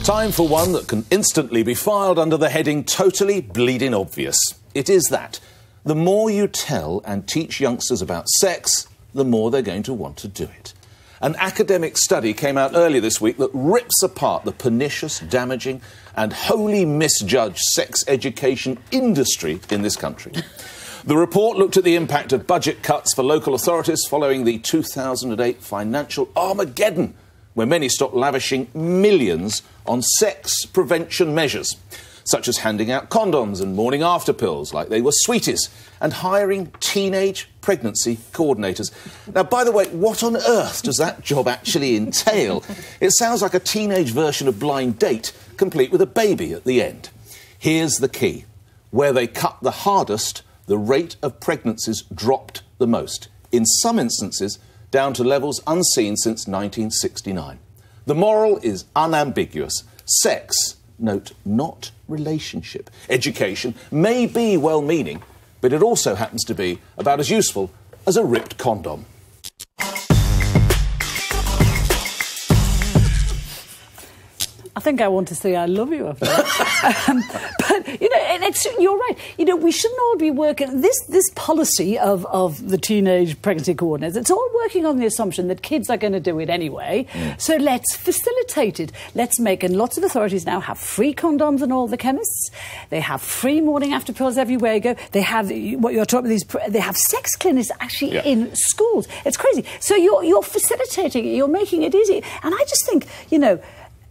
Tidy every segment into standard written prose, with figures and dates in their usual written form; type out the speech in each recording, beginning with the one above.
Time for one that can instantly be filed under the heading totally bleeding obvious. It is that the more you tell and teach youngsters about sex, the more they're going to want to do it. An academic study came out earlier this week that rips apart the pernicious, damaging and wholly misjudged sex education industry in this country. The report looked at the impact of budget cuts for local authorities following the 2008 financial Armageddon, where many stopped lavishing millions on sex prevention measures, such as handing out condoms and morning after pills like they were sweeties, and hiring teenage pregnancy coordinators. Now, by the way, what on earth does that job actually entail? It sounds like a teenage version of Blind Date, complete with a baby at the end. Here's the key. Where they cut the hardest, the rate of pregnancies dropped the most. In some instances, down to levels unseen since 1969. The moral is unambiguous. Sex, note, not relationship, education may be well-meaning, but it also happens to be about as useful as a ripped condom. I think I want to say I love you after that. But, you know, you're right. You know, we shouldn't all be working... This policy of the teenage pregnancy coordinators, it's all working on the assumption that kids are going to do it anyway. So let's facilitate it. Let's make... And lots of authorities now have free condoms in all the chemists. They have free morning after pills everywhere you go. They have... What you're talking about, they have sex clinics actually in schools. It's crazy. So you're facilitating it. You're making it easy. And I just think, you know...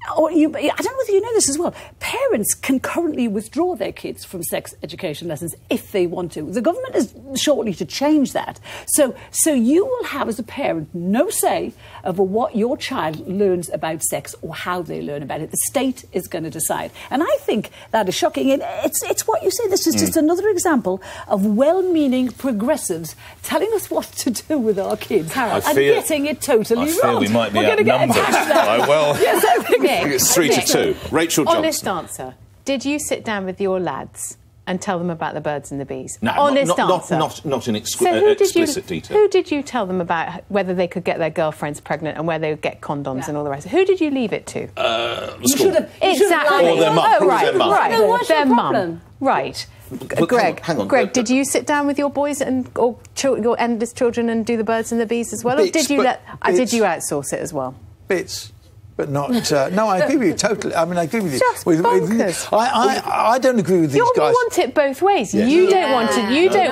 I don't know whether you know this as well. Parents can currently withdraw their kids from sex education lessons if they want to. The government is shortly to change that. So you will have, as a parent, no say over what your child learns about sex or how they learn about it. The state is going to decide. And I think that is shocking. And it's what you say. This is just another example of well-meaning progressives telling us what to do with our kids and getting it totally wrong. I fear we might be outnumbered. Well, yes, I think I think it's 3-2. Rachel Johnson. Honest answer. Did you sit down with your lads and tell them about the birds and the bees? No, honest answer. Not in explicit detail. Who did you tell them about whether they could get their girlfriends pregnant and where they would get condoms and all the rest? Who did you leave it to? The school. Exactly. Or their mum. Oh, right. Their mum. Right. No, what's their your mum. problem? Right. Greg, hang on. Greg, did you sit down with your boys or your eldest children and do the birds and the bees as well? Or did you outsource it as well? Bits. But not... no, I agree with you totally. I mean, I agree with you. Just bonkers. I don't agree with these guys. You want it both ways. Yes. You don't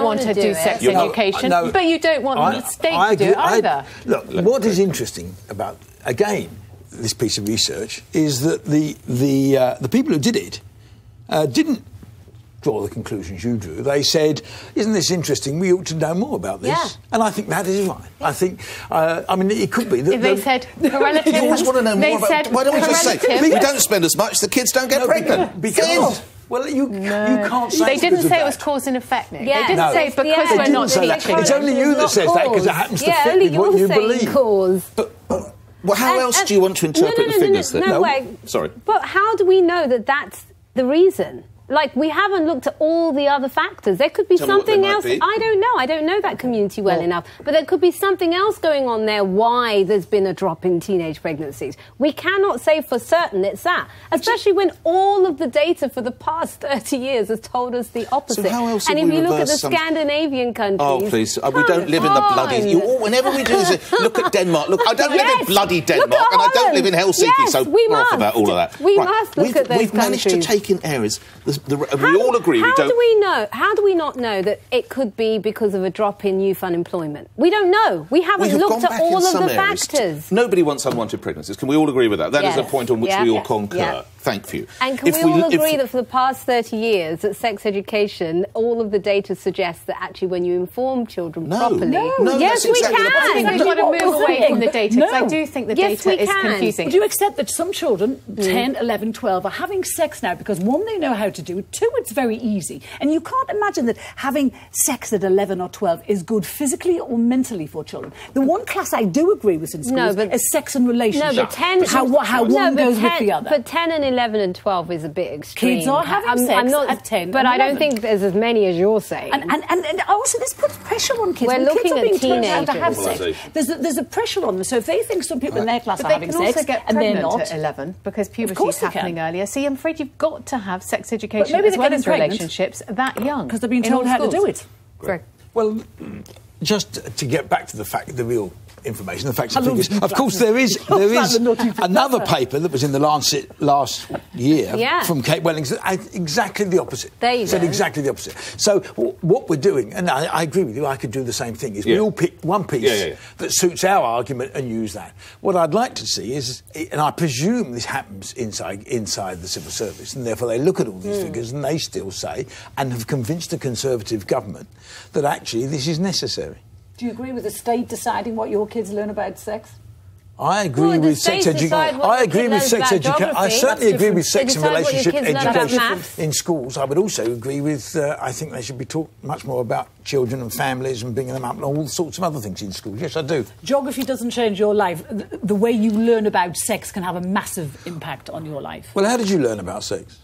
want to do sex education, but you don't want the state to do it either. Look, what is interesting about, again, this piece of research is that the people who did it didn't draw the conclusions you drew. They said, isn't this interesting? We ought to know more about this. Yeah. And I think that is right. I think, I mean, it could be that... They said, relative... You always want to know more about... Why don't we just say, we don't spend as much, the kids don't get pregnant. Because... Well, you can't say... They didn't say it was cause and effect, Nick. Yeah. They didn't say because we're not teaching. It's only you that says that because it happens to fit with what you believe. Cause. Well, how else do you want to interpret the figures then? No, wait. Sorry. But how do we know that that's the reason? Like, we haven't looked at all the other factors. There could be something else. I don't know. I don't know that community well enough. But there could be something else going on there why there's been a drop in teenage pregnancies. We cannot say for certain it's that, especially when all of the data for the past 30 years has told us the opposite. So how else and if you look at the Scandinavian countries... Oh, please. We don't live in the bloody... whenever we do this, look at Denmark. Look, I don't live in bloody Denmark and I don't live in Helsinki, so we off about all of that. We must look at those We've managed to take in areas... we all agree we don't... How do we not know that it could be because of a drop in youth unemployment? We don't know. We haven't looked at all of the factors. Nobody wants unwanted pregnancies. Can we all agree with that? That is a point on which we all concur. Thank you. And can we all agree that for the past 30 years, that sex education, all of the data suggests that actually when you inform children properly... No, yes, we can. I think we've got to move away from the data, because I do think the data is confusing. Would you accept that some children, 10, 11, 12, are having sex now because, one, they know how to do it, two, it's very easy. And you can't imagine that having sex at 11 or 12 is good physically or mentally for children. The one class I do agree with in schools is sex and relationships. No, but 10... How one goes with the other. But 10 and 11 and 12 is a bit extreme. Kids are having sex at 10 But and I don't 11. think there's as many as you're saying. And also this puts pressure on kids. We're When looking kids are at being turned out to teenagers. have sex, there's a pressure on them. So if they think some people in their class But are they having can sex also get and they're pregnant not, at 11 because puberty course is they happening can. earlier. See, I'm afraid you've got to have sex But education maybe as they're well getting as pregnant relationships that young. because they're being in told all how to do schools. it. Greg. Well, just to get back to the real information, the facts and I love figures. you, Of course, there is another paper that was in the Lancet last year from Kate Wellings that had exactly the opposite. There you said go. exactly the opposite. So what we're doing, and I agree with you, I could do the same thing, is we all pick one piece that suits our argument and use that. What I'd like to see is, and I presume this happens inside the civil service, and therefore they look at all these figures and they still say, and have convinced a Conservative government, that actually this is necessary. Do you agree with the state deciding what your kids learn about sex? I agree with sex education. I agree with sex education. I certainly agree with sex and relationship education in schools. I would also agree with. I think they should be taught much more about children and families and bringing them up and all sorts of other things in schools. Yes, I do. Geography doesn't change your life. The way you learn about sex can have a massive impact on your life. Well, how did you learn about sex?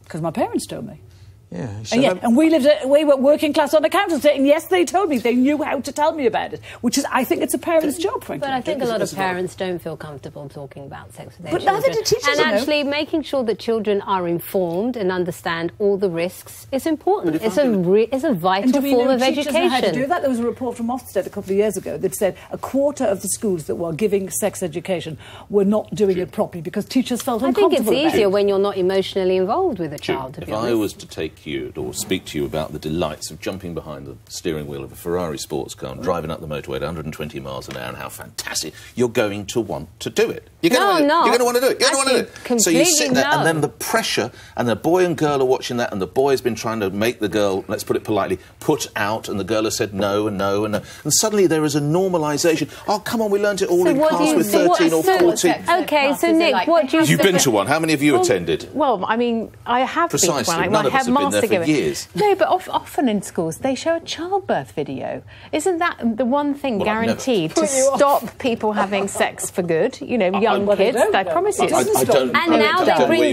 Because my parents told me. Yeah, and we were working class on accountants, and yes, they told me. They knew how to tell me about it, which is, I think, it's a parent's job, frankly. But I think a lot of parents don't feel comfortable talking about sex with their But children. neither do teachers. And actually, making sure that children are informed and understand all the risks is important. It's a vital form of education. Know how to do that? There was a report from Ofsted a couple of years ago that said a quarter of the schools that were giving sex education were not doing it properly because teachers felt uncomfortable. I think it's easier when you're not emotionally involved with a child. To be honest. If I was to take you or speak to you about the delights of jumping behind the steering wheel of a Ferrari sports car and driving up the motorway at 120 miles an hour and how fantastic, you're going to want to do it. You're going to want to do it. You're going to want to do it. So you sit there and then the pressure, and the boy and girl are watching that, and the boy has been trying to make the girl, let's put it politely, put out, and the girl has said no and no and no. And suddenly there is a normalisation. Oh, come on, we learned it all in class with 13 or 14. OK, so Nick, what do you... You've been to one. How many of you attended? Well, I mean, I have been to one. Precisely. My None of us have been there for years. No, but often in schools they show a childbirth video. Isn't that the one thing guaranteed to stop people having sex for good? You know, young kids. I promise you. And now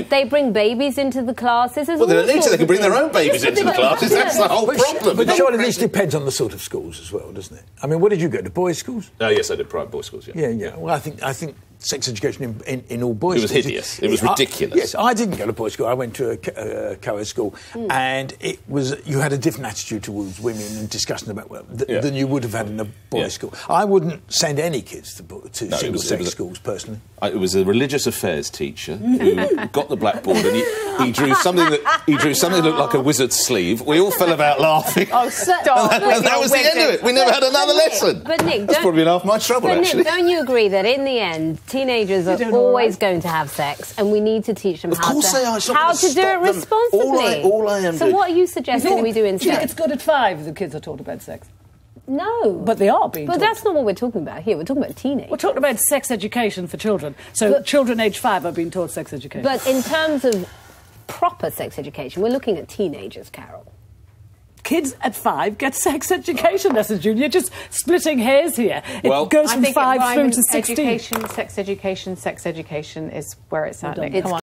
they bring babies into the classes. Well, they don't need to. They can bring their own babies into the classes. That's the whole problem. But surely this depends on the sort of schools as well, doesn't it? I mean, what did you go to? Boys' schools? Yes, I did private boys' schools. Yeah. Well, I think sex education in all boys' schools. It was hideous. It was ridiculous. Yes, I didn't go to boys' school. I went to a co-ed school, and it was you had a different attitude towards women and discussion about than you would have had in a boys' school. I wouldn't send any kids to single-sex schools personally. It was a religious affairs teacher who got the blackboard and he drew something that looked like a wizard's sleeve. We all fell about laughing. Oh, stop! And that was the end of it. We never had another lesson. But Nick, that's probably half my trouble. But actually, Nick, don't you agree that in the end, teenagers are always going to have sex, and we need to teach them how to do it responsibly? All I am. So what are you suggesting we do instead? Do you think it's good at 5 that kids are taught about sex? No. But they are being taught. But that's not what we're talking about here. We're talking about teenagers. We're talking about sex education for children. So children aged 5 are being taught sex education. But in terms of proper sex education, we're looking at teenagers, Carol. Kids at 5 get sex education lessons, Junior. Just splitting hairs here. It goes from 5 through to 16. Sex education is where it's at, Nick. Come on.